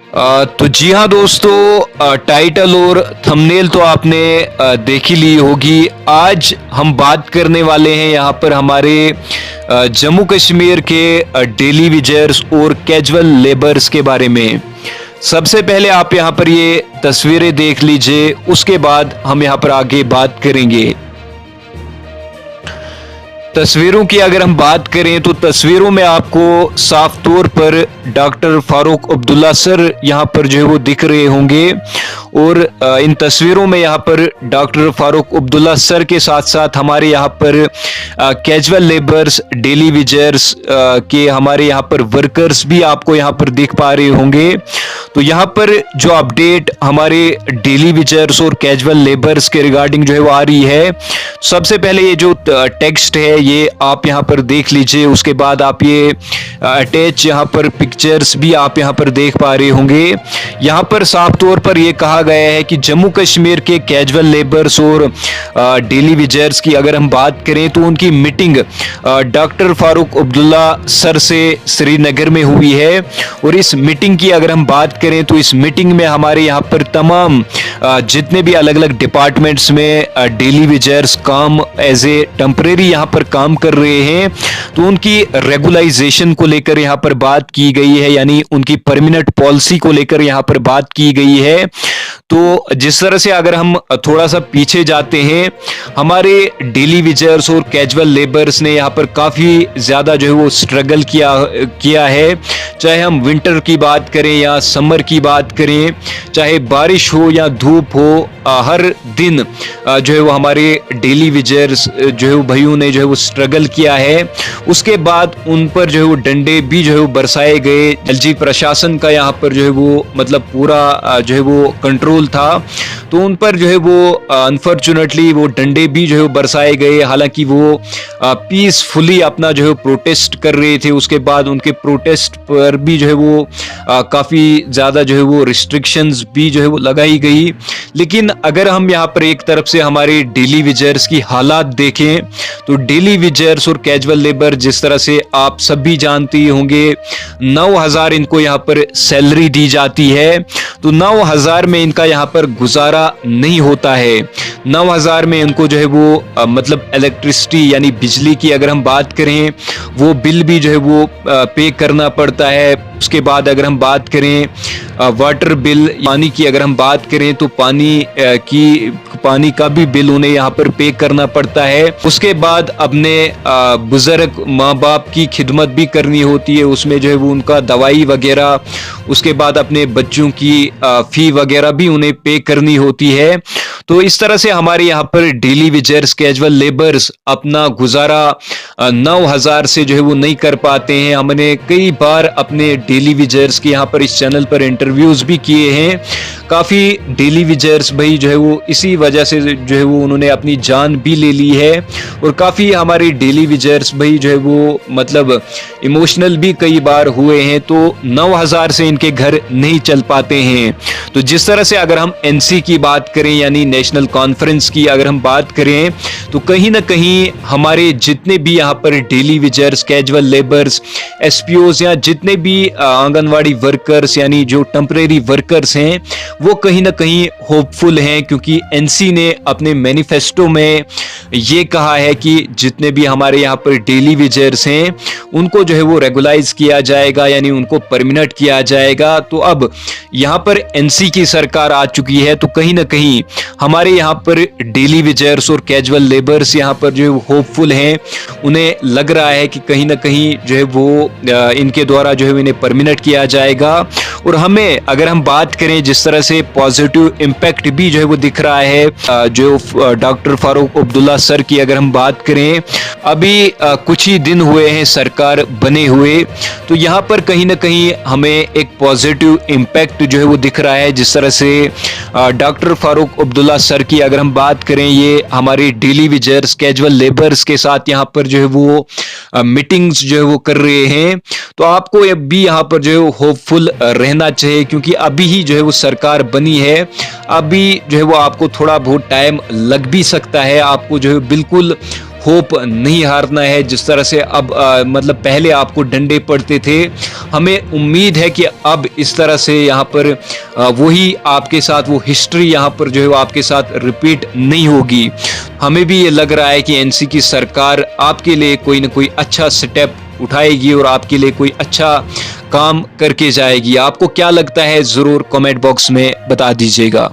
तो जी हाँ दोस्तों, टाइटल और थंबनेल तो आपने देख ही ली होगी। आज हम बात करने वाले हैं यहाँ पर हमारे जम्मू कश्मीर के डेली विजर्स और कैजुअल लेबर्स के बारे में। सबसे पहले आप यहाँ पर ये तस्वीरें देख लीजिए, उसके बाद हम यहाँ पर आगे बात करेंगे। तस्वीरों की अगर हम बात करें तो तस्वीरों में आपको साफ तौर पर डॉक्टर फारूक अब्दुल्ला सर यहाँ पर जो है वो दिख रहे होंगे। और इन तस्वीरों में यहाँ पर डॉक्टर फारूक अब्दुल्ला सर के साथ साथ हमारे यहाँ पर कैजुअल लेबर्स, डेली विजर्स के हमारे यहाँ पर वर्कर्स भी आपको यहाँ पर दिख पा रहे होंगे। तो यहाँ पर जो अपडेट हमारे डेली विजर्स और कैजुअल लेबर्स के रिगार्डिंग जो है वो आ रही है, सबसे पहले ये जो टेक्स्ट है ये आप यहाँ पर देख लीजिए। उसके बाद आप ये अटैच यहाँ पर पिक्चर्स भी आप यहाँ पर देख पा रहे होंगे। यहाँ पर साफ तौर पर ये कहा गया है कि जम्मू कश्मीर के कैजुअल लेबर्स और डेली विजर्स की अगर हम बात करें तो उनकी meeting doctor Farooq Abdullah sir से श्रीनगर में हुई है। और इस मीटिंग की अगर हम बात करें तो इस मीटिंग में हमारे यहाँ पर तमाम जितने भी अलग अलग डिपार्टमेंट्स में डेली विजर्स काम एज ए टेम्परेरी यहाँ पर काम कर रहे हैं, तो उनकी रेगुलाइजेशन को लेकर यहाँ पर बात की गई है, यानी उनकी परमानेंट पॉलिसी को लेकर यहाँ पर बात की गई है। तो जिस तरह से अगर हम थोड़ा सा पीछे जाते हैं, हमारे डेली विजर्स और कैजुअल लेबर्स ने यहाँ पर काफी ज्यादा जो है वो स्ट्रगल किया है। चाहे हम विंटर की बात करें या समर की बात करें, चाहे बारिश हो या धूप हो, हर दिन जो है वो हमारे डेली विजर्स जो है वो भाइयों ने जो है वो स्ट्रगल किया है। उसके बाद उन पर जो है वो डंडे भी जो है वो बरसाए गए। एलजी प्रशासन का यहाँ पर जो है वो मतलब पूरा जो है वो कंट्रोल था, तो उन पर जो है वो अनफॉर्चुनेटली वो डंडे भी जो है वो बरसाए गए। हालांकि वो पीसफुली अपना जो है प्रोटेस्ट कर रहे थे। उसके बाद उनके प्रोटेस्ट पर भी जो है वो काफी ज्यादा जो है वो रिस्ट्रिक्शंस भी जो है वो लगाई गई। लेकिन अगर हम यहाँ पर एक तरफ से हमारे डेली विजर्स की हालात देखें तो डेली विजर्स और कैजुअल लेबर, जिस तरह से आप सब भी जानते होंगे, 9,000 इनको यहाँ पर सैलरी दी जाती है। तो 9,000 में इनका यहाँ पर गुजारा नहीं होता है। 9,000 में इनको जो है वो मतलब इलेक्ट्रिसिटी यानी बिजली की अगर हम बात करें, वो बिल भी जो है वो पे करना पड़ता है। उसके बाद अगर हम बात करें वाटर बिल, पानी की अगर हम बात करें तो पानी का भी बिल उन्हें यहाँ पर पे करना पड़ता है। उसके बाद अपने बुजुर्ग माँ बाप की खिदमत भी करनी होती है, उसमें जो है वो उनका दवाई वगैरह, उसके बाद अपने बच्चों की फी वगैरह भी उन्हें पे करनी होती है। तो इस तरह से हमारे यहाँ पर डेली विजर्स, कैजुअल लेबर्स अपना गुजारा 9,000 से जो है वो नहीं कर पाते हैं। हमने कई बार अपने डेली विजर्स के यहाँ पर इस चैनल पर इंटरव्यूज भी किए हैं। काफी डेली विजर्स भाई जो है वो इसी वजह से जो है वो उन्होंने अपनी जान भी ले ली है। और काफी हमारे डेली विजर्स भाई जो है वो मतलब इमोशनल भी कई बार हुए हैं। तो 9,000 से इनके घर नहीं चल पाते हैं। तो जिस तरह से अगर हम एनसी की बात करें यानी नेशनल कॉन्फ्रेंस की अगर हम बात करें, तो कहीं ना कहीं हमारे जितने भी यहाँ पर डेली विजर्स, कैजुअल लेबर्स, एसपीओज या जितने भी आंगनवाड़ी वर्कर्स यानी जो टेम्परेरी वर्कर्स हैं, वो कहीं ना कहीं होपफुल हैं, क्योंकि एनसी ने अपने मैनिफेस्टो में ये कहा है कि जितने भी हमारे यहाँ पर डेली विजर्स हैं उनको जो है वो रेगुलाइज किया जाएगा, यानी उनको परमानेंट किया जाएगा। तो अब यहाँ पर एनसी की सरकार आ चुकी है, तो कहीं ना कहीं हमारे यहाँ पर डेली विजर्स और कैजुअल लेबर्स यहाँ पर जो है होपफुल हैं। उन्हें लग रहा है कि कहीं ना कहीं जो है वो इनके द्वारा जो है इन्हें परमानेंट किया जाएगा। और हमें अगर हम बात करें जिस तरह से पॉजिटिव इम्पैक्ट भी जो है वो दिख रहा है, जो डॉक्टर फारूक अब्दुल्ला सर की अगर हम बात करें, अभी कुछ ही दिन हुए हैं सरकार बने हुए, तो यहाँ पर कहीं ना कहीं हमें एक पॉजिटिव इम्पैक्ट जो है वो दिख रहा है। जिस तरह से डॉक्टर फारूक अब्दुल्ला सर की अगर हम बात करें, ये हमारे डेली विजर्स, कैजुअल लेबर्स के साथ यहाँ पर जो है वो मीटिंग्स जो है वो कर रहे हैं। तो आपको भी यहाँ पर जो है होपफुल रहना चाहिए, क्योंकि अभी ही जो है वो सरकार बनी है। अभी जो है वो आपको थोड़ा बहुत टाइम लग भी सकता है, आपको जो है बिल्कुल होप नहीं हारना है। जिस तरह से अब मतलब पहले आपको डंडे पड़ते थे, हमें उम्मीद है कि अब इस तरह से यहाँ पर वही आपके साथ वो हिस्ट्री यहाँ पर जो है वो आपके साथ रिपीट नहीं होगी। हमें भी ये लग रहा है कि एनसी की सरकार आपके लिए कोई ना कोई अच्छा स्टेप उठाएगी और आपके लिए कोई अच्छा काम करके जाएगी। आपको क्या लगता है ज़रूर कमेंट बॉक्स में बता दीजिएगा।